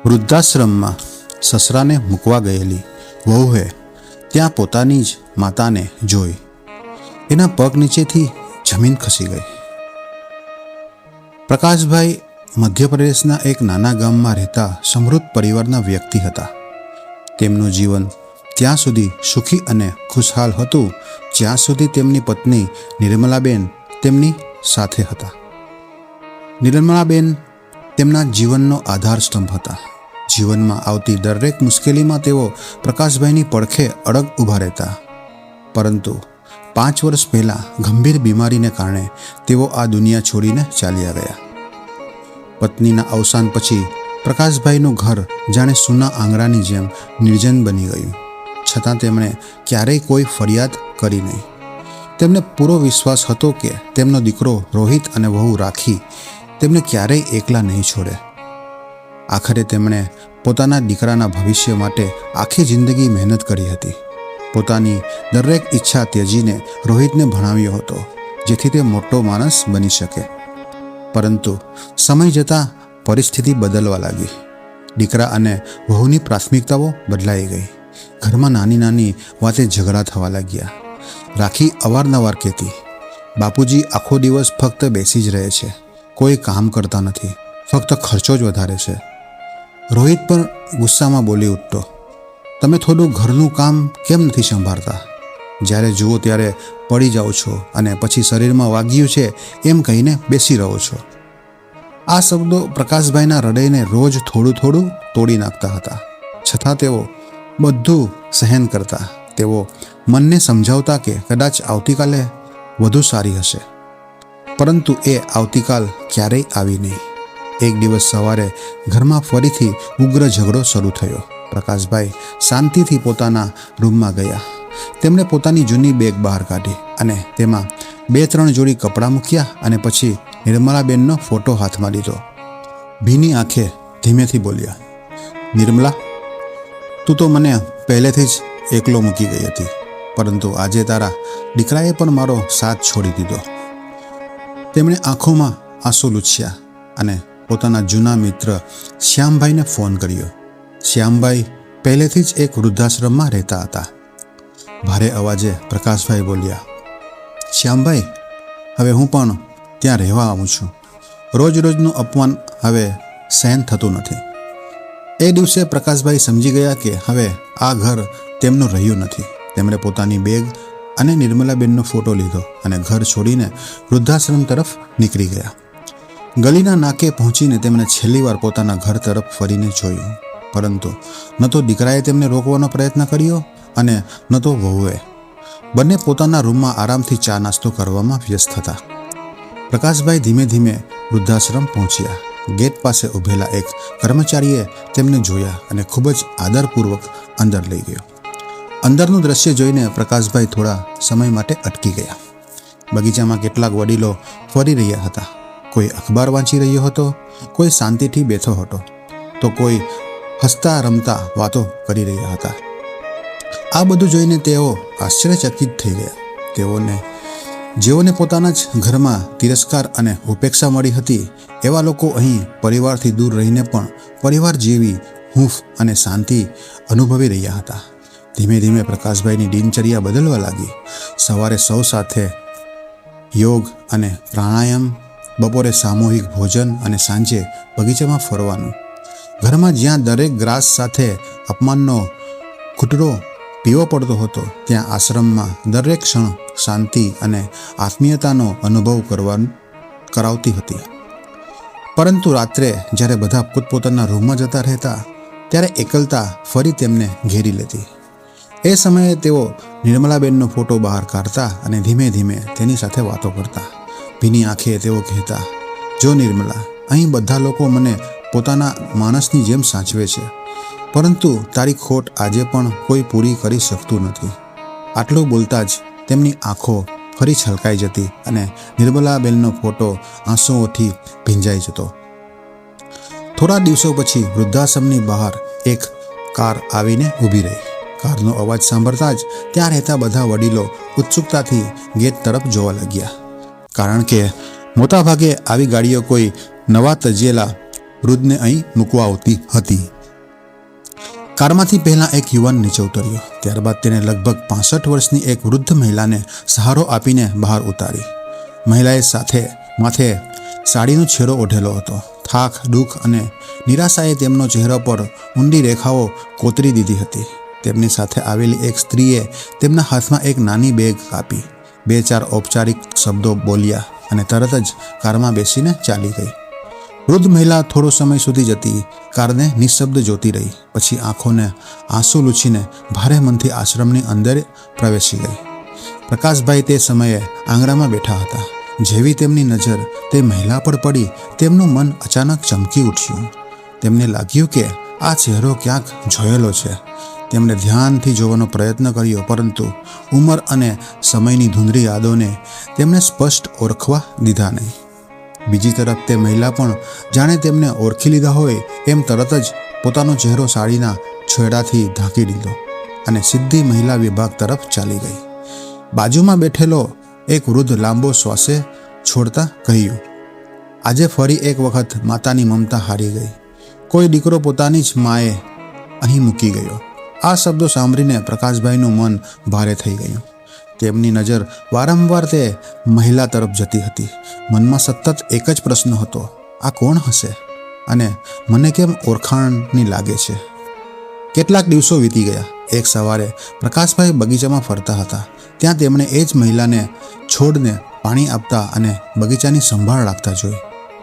વૃદ્ધાશ્રમમાં સસરાને મૂકવા ગયેલી વહુએ ત્યાં પોતાની જ માતાને જોઈ એના પગ નીચેથી જમીન ખસી ગઈ. પ્રકાશભાઈ મધ્યપ્રદેશના એક નાના ગામમાં રહેતા સમૃદ્ધ પરિવારના વ્યક્તિ હતા. તેમનું જીવન ત્યાં સુધી સુખી અને ખુશહાલ હતું જ્યાં સુધી તેમની પત્ની નિર્મલાબેન તેમની સાથે હતા. નિર્મલાબેન તેમના જીવનનો આધારસ્તંભ હતા. જીવનમાં આવતી દરેક મુશ્કેલીમાં તેઓ પ્રકાશભાઈની પડખે અડગ ઊભા રહેતા. પરંતુ 5 વર્ષ પહેલાં ગંભીર બીમારીને કારણે તેઓ આ દુનિયા છોડીને ચાલ્યા ગયા. પત્નીના અવસાન પછી પ્રકાશભાઈનું ઘર જાણે સૂના આંગણાની જેમ નિર્જન બની ગયું. છતાં તેમણે ક્યારેય કોઈ ફરિયાદ કરી નહીં. તેમને પૂરો વિશ્વાસ હતો કે તેમનો દીકરો રોહિત અને વહુ રાખી તેમને ક્યારેય એકલા નહીં છોડે. આખરે તેમણે પોતાના દીકરાના ભવિષ્ય માટે આખી જિંદગી મહેનત કરી હતી. પોતાની દરેક ઈચ્છા ત્યજીને રોહિતને ભણાવ્યો હતો જેથી તે મોટો માણસ બની શકે. પરંતુ સમય જતાં પરિસ્થિતિ બદલવા લાગી. દીકરા અને વહુની પ્રાથમિકતાઓ બદલાઈ ગઈ. ઘરમાં નાની નાની વાતે ઝઘડા થવા લાગ્યા. રાખી અવારનવાર કહેતી, બાપુજી આખો દિવસ ફક્ત બેસી જ રહે છે, કોઈ કામ કરતા નથી, ફક્ત ખર્ચો જ વધારે છે. રોહિત પણ ગુસ્સામાં બોલી ઉઠતો, તમે થોડું ઘરનું કામ કેમ નથી સંભાળતા? જ્યારે જુઓ ત્યારે પડી જાઓ છો અને પછી શરીરમાં વાગ્યું છે એમ કહીને બેસી રહો છો. આ શબ્દો પ્રકાશભાઈના હૃદયને રોજ થોડું થોડું તોડી નાખતા હતા. છતાં તેઓ બધું સહન કરતા. તેઓ મનને સમજાવતા કે કદાચ આવતીકાલે વધુ સારી હશે. પરંતુ એ આવતીકાલ ક્યારેય આવી નહીં. એક દિવસ સવારે ઘરમાં ફરીથી ઉગ્ર ઝઘડો શરૂ થયો. પ્રકાશભાઈ શાંતિથી પોતાના રૂમમાં ગયા. તેમણે પોતાની જૂની બેગ બહાર કાઢી અને તેમાં 2-3 જોડી કપડાં મૂક્યા અને પછી નિર્મલાબેનનો ફોટો હાથમાં લીધો. ભીની આંખે ધીમેથી બોલ્યા, નિર્મલા, તું તો મને પહેલેથી જ એકલો મૂકી ગઈ હતી, પરંતુ આજે તારા દીકરાએ પણ મારો સાથ છોડી દીધો. તેમણે આંખોમાં આંસુ લૂછ્યા અને પોતાના જૂના મિત્ર શ્યામભાઈને ફોન કર્યો. શ્યામભાઈ પહેલેથી જ એક વૃદ્ધાશ્રમમાં રહેતા હતા. ભારે અવાજે પ્રકાશભાઈ બોલ્યા, શ્યામભાઈ, હવે હું પણ ત્યાં રહેવા આવું છું. રોજ રોજનું અપમાન હવે સહન થતું નથી. એ દિવસે પ્રકાશભાઈ સમજી ગયા કે હવે આ ઘર તેમનું રહ્યું નથી. તેમણે પોતાની બેગ અને નિર્મલાબેનનો ફોટો લીધો અને ઘર છોડીને વૃદ્ધાશ્રમ તરફ નીકળી ગયા. ગલીના નાકે પહોંચીને તેમણે છેલ્લીવાર પોતાના ઘર તરફ ફરીને જોયું, પરંતુ ન તો દીકરાએ તેમને રોકવાનો પ્રયત્ન કર્યો અને ન તો વહુએ. બંને પોતાના રૂમમાં આરામથી ચા નાસ્તો કરવામાં વ્યસ્ત હતા. પ્રકાશભાઈ ધીમે ધીમે વૃદ્ધાશ્રમ પહોંચ્યા. ગેટ પાસે ઊભેલા એક કર્મચારીએ તેમને જોયા અને ખૂબ જ આદરપૂર્વક અંદર લઈ ગયો. અંદરનું દ્રશ્ય જોઈને પ્રકાશભાઈ થોડા સમય માટે અટકી ગયા. બગીચામાં કેટલાક વડીલો ફરી રહ્યા હતા. કોઈ અખબાર વાંચી રહ્યો હતો, કોઈ શાંતિથી બેઠો હતો, તો કોઈ હસતા રમતા વાતો કરી રહ્યા હતા. આ બધું જોઈને તેઓ આશ્ચર્યચકિત થઈ ગયા. જેઓને પોતાના જ ઘરમાં તિરસ્કાર અને ઉપેક્ષા મળી હતી, એવા લોકો અહીં પરિવારથી દૂર રહીને પણ પરિવાર જેવી હૂંફ અને શાંતિ અનુભવી રહ્યા હતા. ધીમે ધીમે પ્રકાશભાઈની દિનચર્યા બદલવા લાગી. સવારે સૌ સાથે યોગ અને પ્રાણાયામ, બપોરે સામૂહિક ભોજન અને સાંજે બગીચામાં ફરવાનું. ઘરમાં જ્યાં દરેક ગ્રાસ સાથે અપમાનનો ઘૂંટડો પીવો પડતો હતો, ત્યાં આશ્રમમાં દરેક ક્ષણ શાંતિ અને આત્મીયતાનો અનુભવ કરાવતી હતી. પરંતુ રાત્રે જ્યારે બધા પોતપોતાના રૂમમાં જતા રહેતા, ત્યારે એકલતા ફરી તેમને ઘેરી લેતી. એ સમયે તેઓ નિર્મલાબેનનો ફોટો બહાર કાઢતા અને ધીમે ધીમે તેની સાથે વાતો કરતા. ભીની આંખે તેઓ કહેતા, જો નિર્મલા, અહીં બધા લોકો મને પોતાના માણસની જેમ સાચવે છે, પરંતુ તારી ખોટ આજે પણ કોઈ પૂરી કરી શકતું નથી. આટલું બોલતા જ તેમની આંખો ફરી છલકાઈ જતી અને નિર્મલાબેનનો ફોટો આંસુઓથી ભીંજાઈ જતો. થોડા દિવસો પછી વૃદ્ધાશ્રમની બહાર એક કાર આવીને ઊભી રહી. કારનો અવાજ સાંભળતા જ ત્યાં રહેતા બધા વડીલો ઉત્સુકતાથી ગેટ તરફ જોવા લાગ્યા, કારણ કે મોટાભાગે આવી ગાડીઓ કોઈ નવા તજેલા વૃદ્ધને અહીં મૂકવા આવતી હતી. કારમાંથી પહેલા એક યુવાન નીચે ઉતર્યો. ત્યારબાદ તેને લગભગ 65 વર્ષની એક વૃદ્ધ મહિલાને સહારો આપીને બહાર ઉતારી. મહિલાએ માથે સાડીનો છેડો ઓઢેલો હતો. થાક, દુઃખ અને નિરાશાએ તેમનો ચહેરા પર ઊંડી રેખાઓ કોતરી દીધી હતી. તેમની સાથે આવેલી એક સ્ત્રીએ તેમના હાથમાં એક નાની બેગ આપી, 2-4 ઔપચારિક શબ્દો બોલ્યા અને તરત જ કારમાં બેસીને ચાલી ગઈ. વૃદ્ધ મહિલા થોડો સમય સુધી જતી કારને નિઃશબ્દ જોતી રહી. પછી આંખોને આંસુ લૂછીને ભારે મનથી આશ્રમની અંદર પ્રવેશી ગઈ. પ્રકાશભાઈ તે સમયે આંગણામાં બેઠા હતા. જેવી તેમની નજર તે મહિલા પર પડી, તેમનું મન અચાનક ચમકી ઉઠ્યું. તેમને લાગ્યું કે આ ચહેરો ક્યાંક જોયેલો છે. તેમણે ધ્યાનથી જોવાનો પ્રયત્ન કર્યો, પરંતુ ઉંમર અને સમયની ધૂંધળી યાદોને તેમણે સ્પષ્ટ ઓળખવા દીધા નહીં. બીજી તરફ તે મહિલા પણ જાણે તેમને ઓળખી લીધા હોય એમ તરત જ પોતાનો ચહેરો સાડીના છેડાથી ઢાંકી દીધો અને સીધી મહિલા વિભાગ તરફ ચાલી ગઈ. બાજુમાં બેઠેલો એક વૃદ્ધ લાંબો શ્વાસે છોડતા કહ્યું, આજે ફરી એક વખત માતાની મમતા હારી ગઈ. કોઈ દીકરો પોતાની જ માએ અહીં મૂકી ગયો. આ શબ્દો સાંભળીને પ્રકાશભાઈનું મન ભારે થઈ ગયું. તેમની નજર વારંવાર તે મહિલા તરફ જતી હતી. મનમાં સતત એક જ પ્રશ્ન હતો, આ કોણ હશે અને મને કેમ ઓળખાણની લાગે છે? કેટલાક દિવસો વીતી ગયા. એક સવારે પ્રકાશભાઈ બગીચામાં ફરતા હતા. ત્યાં તેમણે એ જ મહિલાને છોડને પાણી આપતા અને બગીચાની સંભાળ રાખતા જોઈ.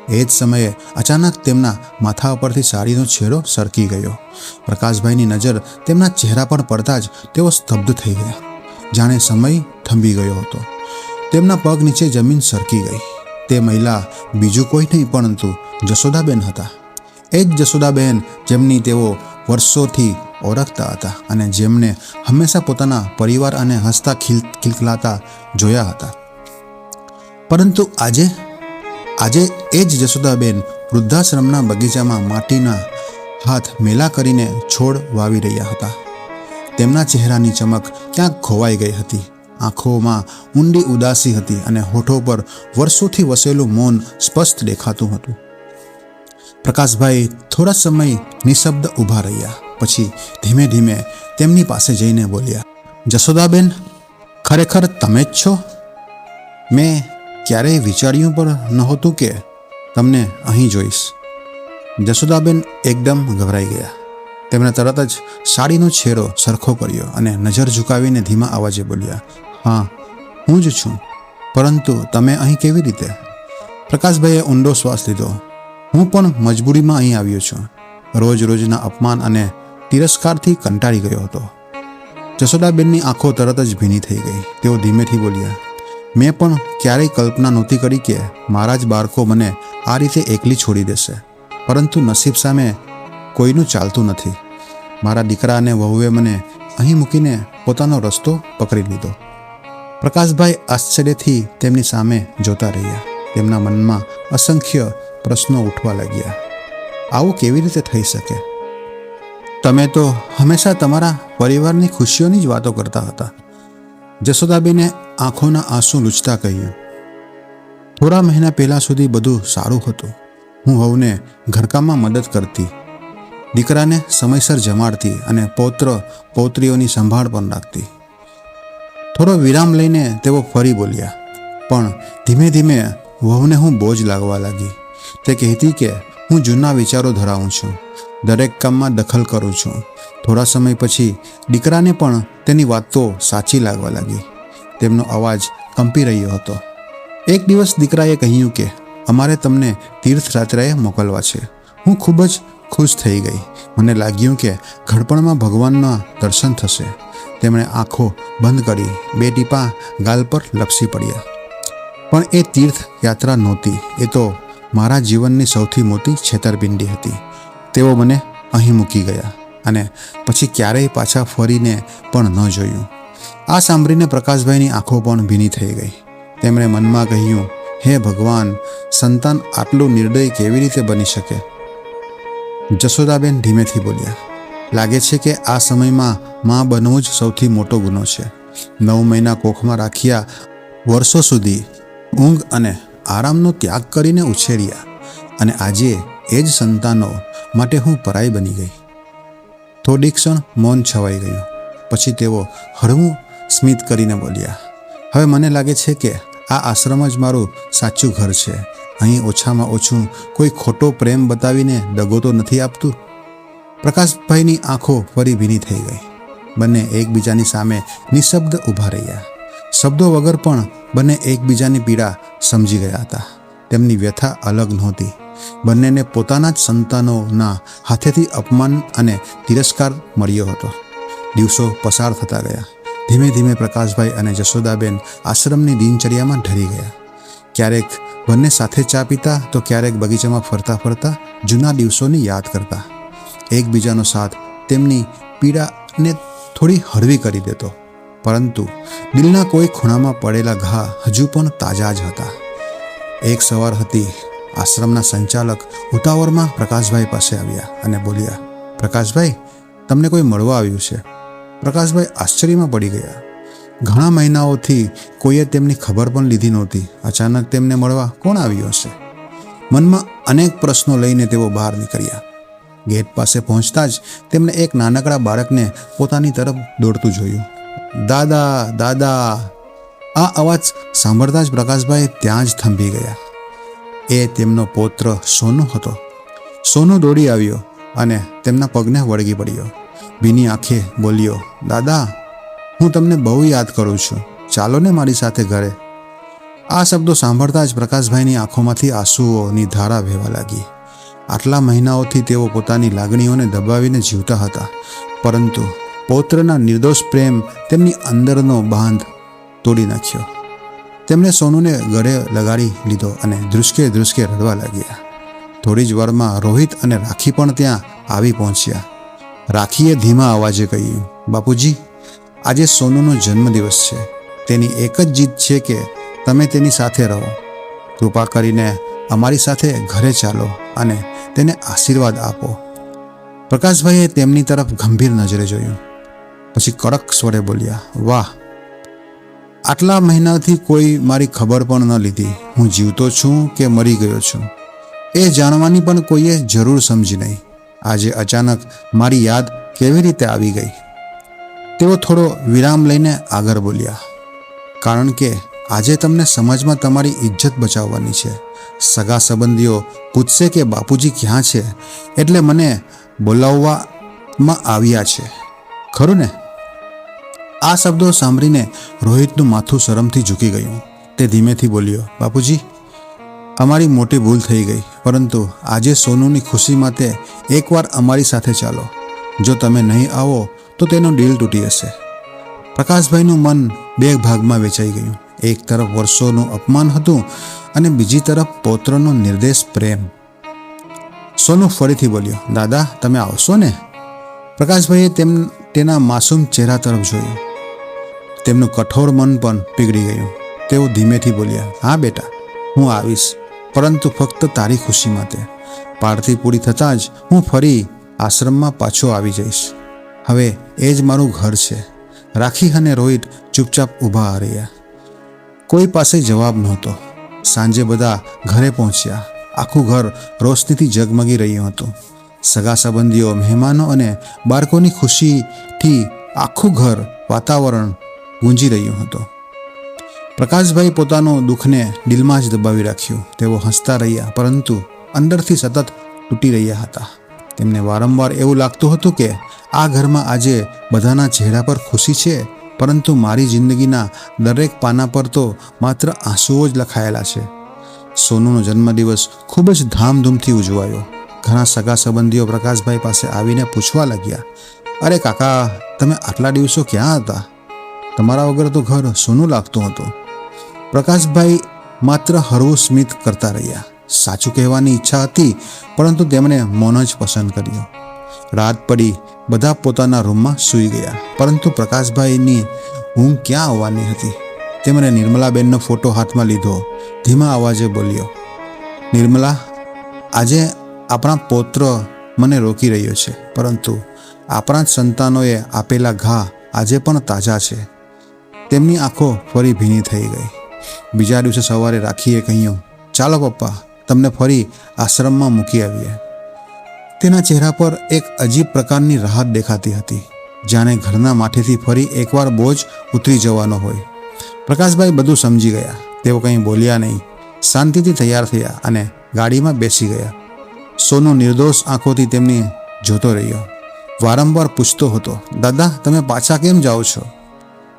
એ જ સમયે અચાનક તેમના માથા ઉપરથી સાડીનો છેડો સરકી ગયો. પ્રકાશભાઈની નજર તેમના ચહેરા પર પડતા જ તેઓ સ્તબ્ધ થઈ ગયા, જાણે સમય થંભી ગયો હતો. તેમના પગ નીચે જમીન સરકી ગઈ. તે મહિલા બીજું કોઈ નહીં પરંતુ જશોદાબેન હતા. એ જ જશોદાબેન જેમની તેઓ વર્ષોથી ઓળખતા હતા અને જેમને હંમેશા પોતાના પરિવાર અને હસતા ખિલખિલાતા જોયા હતા. પરંતુ આજે એ જ જશોદાબેન વૃદ્ધાશ્રમના બગીચામાં માટીના હાથ મેલા કરીને છોડ વાવી રહ્યા હતા. તેમના ચહેરાની ચમક ક્યાંક ખોવાઈ ગઈ હતી. આંખોમાં ઊંડી ઉદાસી હતી અને હોઠો પર વર્ષોથી વસેલું મૌન સ્પષ્ટ દેખાતું હતું. પ્રકાશભાઈ થોડા સમય નિઃશબ્દ ઊભા રહ્યા. પછી ધીમે ધીમે તેમની પાસે જઈને બોલ્યા, જશોદાબેન, ખરેખર તમે જ છો? મેં ક્યારેય વિચાર્યું પણ નહોતું કે તમને અહીં જોઈશ. જશોદાબેન એકદમ ગભરાઈ ગયા. તેમણે તરત જ સાડીનો છેડો સરખો કર્યો અને નજર ઝુકાવીને ધીમા અવાજે બોલ્યા, હા, હું જ છું. પરંતુ તમે અહીં કેવી રીતે? પ્રકાશભાઈએ ઊંડો શ્વાસ લીધો. હું પણ મજબૂરીમાં અહીં આવ્યો છું. રોજના અપમાન અને તિરસ્કારથી કંટાળી ગયો હતો. જશોદાબેનની આંખો તરત જ ભીની થઈ ગઈ. તેઓ ધીમેથી બોલ્યા, મેં પણ ક્યારેય કલ્પના નહોતી કરી કે મારા જ બાળકો મને આ રીતે એકલી છોડી દેશે. પરંતુ નસીબ સામે કોઈનું ચાલતું નથી. મારા દીકરા અને વહુએ મને અહીં મૂકીને પોતાનો રસ્તો પકડી લીધો. પ્રકાશભાઈ આશ્ચર્યથી તેમની સામે જોતા રહ્યા. તેમના મનમાં અસંખ્ય પ્રશ્નો ઉઠવા લાગ્યા. આવું કેવી રીતે થઈ શકે? તમે તો હંમેશા તમારા પરિવારની ખુશીઓની જ વાતો કરતા હતા. જશોદાબેને આંખોના આંસુ લૂછતા કહ્યું, થોડા મહિના પહેલાં સુધી બધું સારું હતું. હું વહુને ઘરકામમાં મદદ કરતી, દીકરાને સમયસર જમાડતી અને પૌત્રીઓની સંભાળ પણ રાખતી. થોડો વિરામ લઈને તેઓ ફરી બોલ્યા, પણ ધીમે ધીમે વહુને હું બોજ લાગવા લાગી. તે કહેતી કે હું જૂના વિચારો ધરાવું છું, દરેક કામમાં દખલ કરું છું. થોડા સમય પછી દીકરાને પણ તેની વાતો સાચી લાગવા લાગી. તેમનો અવાજ કંપી રહ્યો હતો. એક દિવસ દીકરાએ કહ્યું કે અમારે તમને તીર્થયાત્રાએ મોકલવા છે. હું ખૂબ જ ખુશ થઈ ગઈ. મને લાગ્યું કે ઘડપણમાં ભગવાનના દર્શન થશે. તેમણે આંખો બંધ કરી 2 ટીપા ગાલ પર લપસી પડ્યા. પણ એ તીર્થયાત્રા નહોતી. એ તો મારા જીવનની સૌથી મોટી છેતરપિંડી હતી. તેઓ મને અહીં મૂકી ગયા અને પછી ક્યારેય પાછા ફરીને પણ ન જોયું. આ સાંભળીને પ્રકાશભાઈની આંખો પણ ભીની થઈ ગઈ. તેમણે મનમાં કહ્યું, હે ભગવાન, સંતાન આટલું નિર્દય કેવી રીતે બની શકે? જશોદાબેન ધીમેથી બોલ્યા, લાગે છે કે આ સમયમાં માં બનવું જ સૌથી મોટો ગુનો છે. 9 મહિના કોખમાં રાખ્યા, વર્ષો સુધી ઊંઘ અને આરામનો ત્યાગ કરીને ઉછેર્યા, અને આજે એ જ સંતાનો માટે હું પરાઈ બની ગઈ. થોડી ક્ષણ મૌન છવાઈ ગયું. પછી તેઓ હળવું સ્મિત કરીને બોલ્યા, હવે મને લાગે છે કે આ આશ્રમ જ મારું સાચું ઘર છે. અહીં ઓછામાં ઓછું કોઈ ખોટો પ્રેમ બતાવીને દગો તો નથી આપતું. પ્રકાશભાઈની આંખો ફરી ભીની થઈ ગઈ. બંને એકબીજાની સામે નિશબ્દ ઊભા રહ્યા. શબ્દો વગર પણ બંને એકબીજાની પીડા સમજી ગયા હતા. તેમની વ્યથા અલગ નહોતી. બંનેને પોતાના જ સંતાનોના હાથેથી અપમાન અને તિરસ્કાર મળ્યો હતો. દિવસો પસાર થતા ગયા. ધીમે ધીમે પ્રકાશભાઈ અને જશોદાબેન આશ્રમની દિનચર્યામાં ઢળી ગયા. ક્યારેક બંને સાથે ચા પીતા તો ક્યારેક બગીચામાં ફરતા ફરતા જૂના દિવસોની યાદ કરતા. એકબીજાનો સાથ તેમની પીડાને થોડી હળવી કરી દેતો, પરંતુ દિલના કોઈ ખૂણામાં પડેલા ઘા હજુ પણ તાજા જ હતા. એક સવાર હતી. આશ્રમના સંચાલક ઉતાવળમાં પ્રકાશભાઈ પાસે આવ્યા અને બોલ્યા, પ્રકાશભાઈ, તમને કોઈ મળવા આવ્યું છે. પ્રકાશભાઈ આશ્ચર્યમાં પડી ગયા. ઘણા મહિનાઓથી કોઈએ તેમની ખબર પણ લીધી નહોતી. અચાનક તેમને મળવા કોણ આવ્યું હશે? મનમાં અનેક પ્રશ્નો લઈને તેઓ બહાર નીકળ્યા. ગેટ પાસે પહોંચતા જ તેમણે એક નાનકડા બાળકને પોતાની તરફ દોડતું જોયું. દાદા, દાદા! આ અવાજ સાંભળતા જ પ્રકાશભાઈ ત્યાં જ થંભી ગયા. એ તેમનો પૌત્ર સોનુ હતો. સોનુ દોડી આવ્યો અને તેમના પગને વળગી પડ્યો. ભીની આંખે બોલ્યો, દાદા, હું તમને બહુ યાદ કરું છું. ચાલો ને મારી સાથે ઘરે. આ શબ્દો સાંભળતા જ પ્રકાશભાઈની આંખોમાંથી આંસુઓની ધારા વહેવા લાગી. આટલા મહિનાઓથી તેઓ પોતાની લાગણીઓને દબાવીને જીવતા હતા, પરંતુ પૌત્રના નિર્દોષ પ્રેમ તેમની અંદરનો બાંધ તોડી નાખ્યો. તેમણે સોનુને ગળે લગાડી લીધો અને ધ્રુસકે ધ્રુસકે રડવા લાગ્યા. થોડી જ વારમાં રોહિત અને રાખી પણ ત્યાં આવી પહોંચ્યા. રાખીએ ધીમા અવાજે કહ્યું, બાપુજી, આજે સોનુનો જન્મદિવસ છે. તેની એક જ જીદ છે કે તમે તેની સાથે રહો. કૃપા કરીને અમારી સાથે ઘરે ચાલો અને તેને આશીર્વાદ આપો. પ્રકાશભાઈએ તેમની તરફ ગંભીર નજરે જોયું. પછી કડક સ્વરે બોલ્યા, વાહ, આટલા મહિનાથી કોઈ મારી ખબર પણ ન લીધી. હું જીવતો છું કે મરી ગયો છું એ જાણવાની પણ કોઈએ જરૂર સમજી નહીં. આજે અચાનક મારી યાદ કેવી રીતે આવી ગઈ? તેઓ થોડો વિરામ લઈને આગળ બોલ્યા, કારણ કે આજે તમને સમાજમાં તમારી ઇજ્જત બચાવવાની છે. સગા સંબંધીઓ પૂછશે કે બાપુજી ક્યાં છે, એટલે મને બોલાવવામાં આવ્યા છે, ખરું ને? આ શબ્દો સાંભળીને રોહિતનું માથું શરમથી ઝૂકી ગયું. તે ધીમેથી બોલ્યો, બાપુજી, અમારી મોટી ભૂલ થઈ ગઈ, પરંતુ આજે સોનુની ખુશી માટે એકવાર અમારી સાથે ચાલો. જો તમે નહીં આવો તો તેનું દિલ તૂટી જશે. પ્રકાશભાઈનું મન બે ભાગમાં વેચાઈ ગયું. એક તરફ વર્ષોનું અપમાન હતું અને બીજી તરફ પૌત્રનો નિર્દોષ પ્રેમ. સોનુ ફરીથી બોલ્યો, દાદા, તમે આવશો ને? પ્રકાશભાઈએ તેના માસૂમ ચહેરા તરફ જોયું. તેમનું કઠોર મન પણ પીગળી ગયું. તેઓ ધીમેથી બોલ્યા, હા બેટા, હું આવીશ, પરંતુ ફક્ત તારી ખુશી માટે. પાર્ટી પૂરી થતાં જ હું ફરી આશ્રમમાં પાછો આવી જઈશ. હવે એ જ મારું ઘર છે. રાખી અને રોહિત ચૂપચાપ ઊભા રહ્યા. કોઈ પાસે જવાબ નહોતો. સાંજે બધા ઘરે પહોંચ્યા. આખું ઘર રોશનીથી ઝગમગી રહ્યું હતું. સગા સંબંધીઓ, મહેમાનો અને બાળકોની ખુશીથી આખું ઘર વાતાવરણ ગુંજી રહ્યું હતું. પ્રકાશભાઈ પોતાનું દુઃખને દિલમાં જ દબાવી રાખ્યું. તેઓ હસતા રહ્યા, પરંતુ અંદરથી સતત તૂટી રહ્યા હતા. તેમને વારંવાર એવું લાગતું હતું કે આ ઘરમાં આજે બધાના ચહેરા પર ખુશી છે, પરંતુ મારી જિંદગીના દરેક પાના પર તો માત્ર આંસુઓ જ લખાયેલા છે. સોનુનો જન્મદિવસ ખૂબ જ ધામધૂમથી ઉજવાયો. ઘણા સગા સંબંધીઓ પ્રકાશભાઈ પાસે આવીને પૂછવા લાગ્યા, અરે કાકા, તમે આટલા દિવસો ક્યાં હતા? તમારા વગર તો ઘર સૂનું લાગતું હતું. પ્રકાશભાઈ માત્ર હળવું સ્મિત કરતા રહ્યા. સાચું કહેવાની ઈચ્છા હતી, પરંતુ તેમણે મૌન જ પસંદ કર્યું. રાત પડી. બધા પોતાના રૂમમાં સૂઈ ગયા, પરંતુ પ્રકાશભાઈની ઊંઘ ક્યાં આવવાની હતી? તેમણે નિર્મલાબેનનો ફોટો હાથમાં લીધો. ધીમા અવાજે બોલ્યો, નિર્મલા, આજે આપણા પૌત્ર મને રોકી રહ્યો છે, પરંતુ આપણા જ સંતાનોએ આપેલા ઘા આજે પણ તાજા છે. તેમની આંખો ફરી ભીની થઈ ગઈ. બીજા દિવસે સવારે રાખીએ કહ્યું, ચાલો પપ્પા, તમને ફરી આશ્રમમાં મૂકી આવીએ. તેના ચહેરા પર એક અજીબ પ્રકારની રાહત દેખાતી હતી, જાણે ઘરના માથેથી ફરી એકવાર બોજ ઉતરી જવાનો હોય. પ્રકાશભાઈ બધું સમજી ગયા. તેઓ કંઈ બોલ્યા નહીં, શાંતિથી તૈયાર થયા અને ગાડીમાં બેસી ગયા. સોનુ નિર્દોષ આંખોથી તેમની જોતો રહ્યો. વારંવાર પૂછતો હતો, દાદા તમે પાછા કેમ જાઓ છો?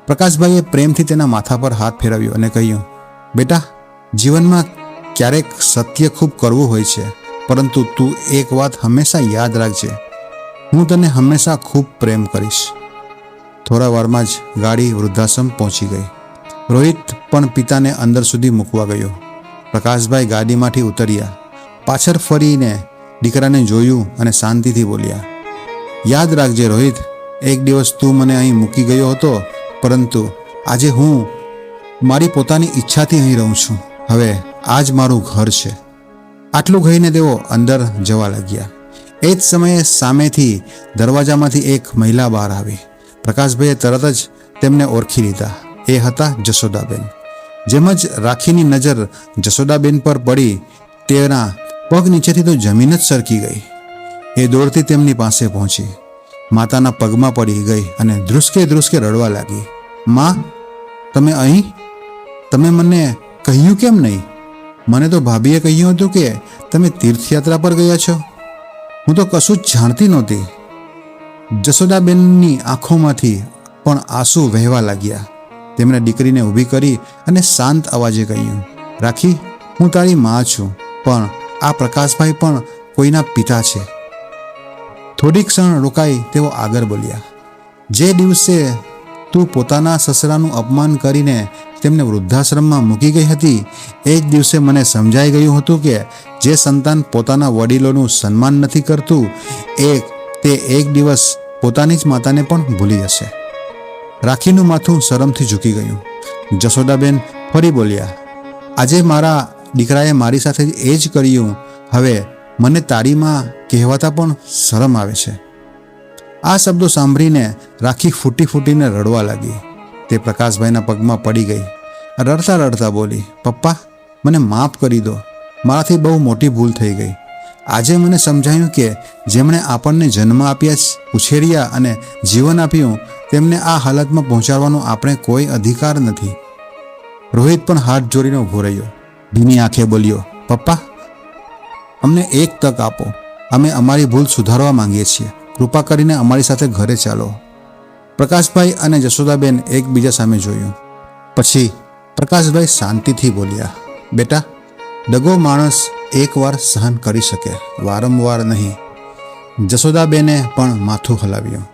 પ્રકાશભાઈએ પ્રેમથી તેના માથા પર હાથ ફેરવ્યો અને કહ્યું, બેટા, જીવનમાં ક્યારેક સત્ય ખૂબ કડવું હોય છે, પરંતુ તું એક વાત હંમેશા યાદ રાખજે, હું તને હંમેશા ખૂબ પ્રેમ કરીશ. થોડા વારમાં જ ગાડી વૃદ્ધાશ્રમ પહોંચી ગઈ. રોહિત પણ પિતાને અંદર સુધી મૂકવા ગયો. પ્રકાશભાઈ ગાડીમાંથી ઉતર્યા, પાછળ ફરીને દીકરાને જોયું અને શાંતિથી બોલ્યા, યાદ રાખજે રોહિત, એક દિવસ તું મને અહીં મૂકી ગયો હતો, પરંતુ આજે હું મારી પોતાની ઈચ્છાથી અહીં રહું છું. હવે આ જ મારું ઘર છે. આટલું કહીને તેઓ અંદર જવા લાગ્યા. એ જ સમયે સામેથી દરવાજામાંથી એક મહિલા બહાર આવી. પ્રકાશભાઈએ તરત જ તેમને ઓળખી લીધા. એ હતા જશોદાબેન. જેમ જ રાખીની નજર જશોદાબેન પર પડી, તેના પગ નીચેથી તો જમીન જ સરકી ગઈ. એ દોડતી તેમની પાસે પહોંચી, માતાના પગમાં પડી ગઈ અને ધ્રુસકે ધ્રુસકે રડવા લાગી. માં, તમે અહીં? તમે મને કહ્યું કેમ નહીં? મને તો ભાભીએ કહ્યું હતું કે તમે તીર્થયાત્રા પર ગયા છો. હું તો કશું જ જાણતી નહોતી. જશોદાબેનની આંખોમાંથી પણ આંસુ વહેવા લાગ્યા. તેમણે દીકરીને ઊભી કરી અને શાંત અવાજે કહ્યું, રાખી, હું તારી માં છું, પણ આ પ્રકાશભાઈ પણ કોઈના પિતા છે. થોડી ક્ષણ રોકાઈ તેઓ આગળ બોલ્યા, જે દિવસે તું પોતાના સસરાનું અપમાન કરીને તેમને વૃદ્ધાશ્રમમાં મૂકી ગઈ હતી, એ જ દિવસે મને સમજાઈ ગયું હતું કે જે સંતાન પોતાના વડીલોનું સન્માન નથી કરતું, તે એક દિવસ પોતાની જ માતાને પણ ભૂલી જશે. રાખીનું માથું શરમથી ઝૂકી ગયું. જશોદાબેન ફરી બોલ્યા, આજે મારા દીકરાએ મારી સાથે એ જ કર્યું. હવે મને તારી માં કહેવાતા પણ શરમ આવે છે. આ શબ્દો સાંભળીને રાખી ફૂટી ફૂટીને રડવા લાગી. તે પ્રકાશભાઈના પગમાં પડી ગઈ. રડતા રડતા બોલી, પપ્પા, મને માફ કરી દો, મારાથી બહુ મોટી ભૂલ થઈ ગઈ. આજે મને સમજાયું કે જેમણે આપણને જન્મ આપ્યા, ઉછેર્યા અને જીવન આપ્યું, તેમને આ હાલતમાં પહોંચાડવાનો આપણે કોઈ અધિકાર નથી. રોહિત પણ હાથ જોડીને ઊભો રહ્યો. ભીની આંખે બોલ્યો, પપ્પા, અમને એક તક આપો. અમે અમારી ભૂલ સુધારવા માંગીએ છીએ. કૃપા કરીને અમારી સાથે ઘરે ચાલો. પ્રકાશભાઈ અને જશોદાબેન એકબીજા સામે જોયું. પછી પ્રકાશભાઈ શાંતિથી બોલ્યા, બેટા, ડગો માણસ એકવાર સહન કરી શકે, વારંવાર નહીં. જશોદાબેને પણ માથું હલાવ્યું.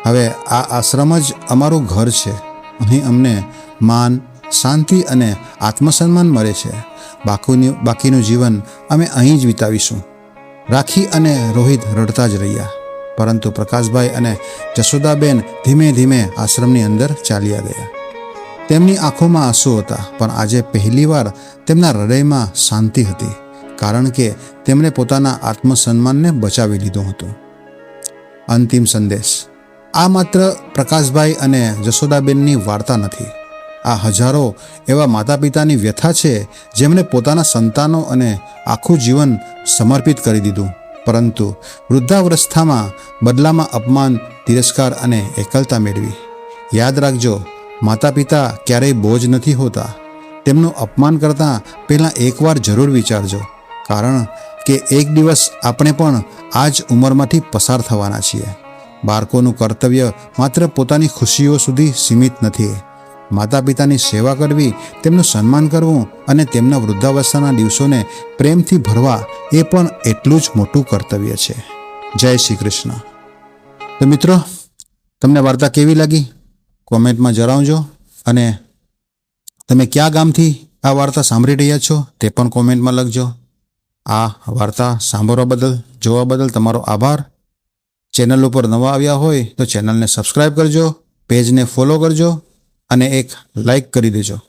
હવે આ આશ્રમ જ અમારું ઘર છે. અહીં અમને માન, શાંતિ અને આત્મસન્માન મળે છે. બાકીનું જીવન અમે અહીં જ વિતાવીશું. રાખી અને રોહિત રડતા જ રહ્યા, પરંતુ પ્રકાશભાઈ અને જશોદાબેન ધીમે ધીમે આશ્રમની અંદર ચાલ્યા ગયા. તેમની આંખોમાં આંસુ હતા, પણ આજે પહેલીવાર તેમના હૃદયમાં શાંતિ હતી, કારણ કે તેમણે પોતાના આત્મસન્માનને બચાવી લીધું હતું. અંતિમ સંદેશ. આ માત્ર પ્રકાશભાઈ અને જશોદાબેનની વાર્તા નથી. આ હજારો એવા માતા પિતાની વ્યથા છે, જેમણે પોતાના સંતાનો અને આખું જીવન સમર્પિત કરી દીધું, પરંતુ વૃદ્ધાવસ્થામાં બદલામાં અપમાન, તિરસ્કાર અને એકલતા મેળવી. યાદ રાખજો, માતા પિતા ક્યારેય બોજ નથી હોતા. તેમનું અપમાન કરતાં પહેલાં એકવાર જરૂર વિચારજો, કારણ કે એક દિવસ આપણે પણ આ જ ઉંમરમાંથી પસાર થવાના છીએ. બાળકોનું કર્તવ્ય માત્ર પોતાની ખુશીઓ સુધી સીમિત નથી. માતા પિતાની સેવા કરવી, તેમનું સન્માન કરવું અને તેમના વૃદ્ધાવસ્થાના દિવસોને પ્રેમથી ભરવા એ પણ એટલું જ મોટું કર્તવ્ય છે. જય શ્રી કૃષ્ણ. તો મિત્રો, તમને વાર્તા કેવી લાગી કોમેન્ટમાં જણાવજો, અને તમે કયા ગામથી આ વાર્તા સાંભળી રહ્યા છો તે પણ કોમેન્ટમાં લખજો. આ વાર્તા સાંભળવા બદલ, જોવા બદલ તમારો આભાર. ચેનલ ઉપર નવા આવ્યા હોય તો ચેનલને સબસ્ક્રાઈબ કરજો, પેજને ફોલો કરજો અને એક લાઈક કરી દેજો.